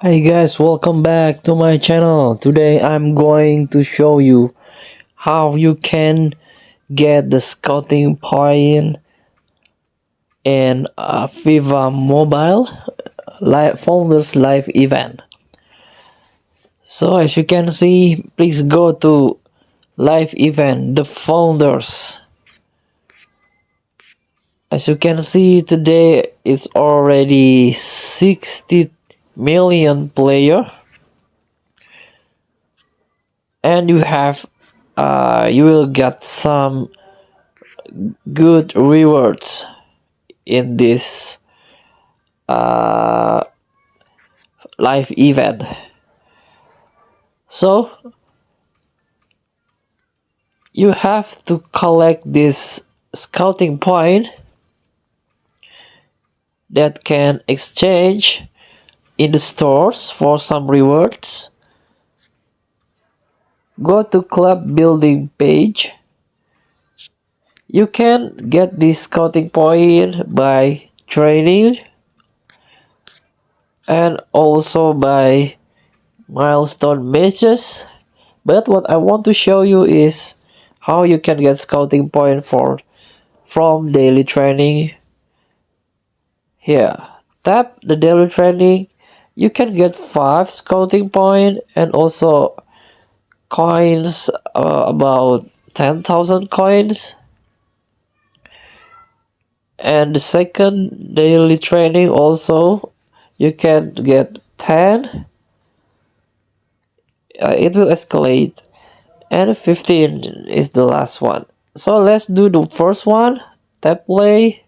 Hi guys, welcome back to my channel. Today I'm going to show you how you can get the scouting point in FIFA Mobile Founders Live event. So as you can see, please go to live event, the Founders. As you can see today, it's already 60 million player, and you will get some good rewards in this uh, live event. So you have to collect this scouting point that can exchange in the stores for some rewards. Go to club building page. You can get this scouting point by training and also by milestone matches. But what I want to show you is how you can get scouting point from daily training. Here, tap the daily training. You can get 5 scouting point and also coins, about 10,000 coins. And the second daily training also you can get 10. It will escalate, and 15 is the last one. So let's do the first one. Tap play.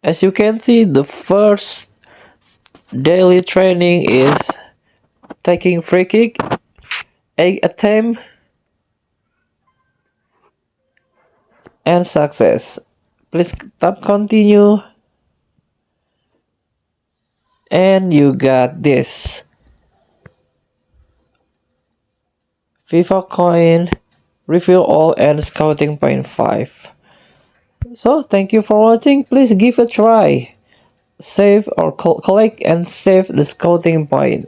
As you can see, the first daily training is taking free kick, 8 attempt, and success. Please tap continue, and you got this FIFA coin, refill all, and scouting point 5. So thank you for watching. Please give a try. Save or collect and save the scouting point.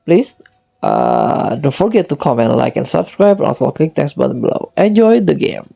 Please don't forget to comment, like, and subscribe, and also click the text button below. Enjoy the game.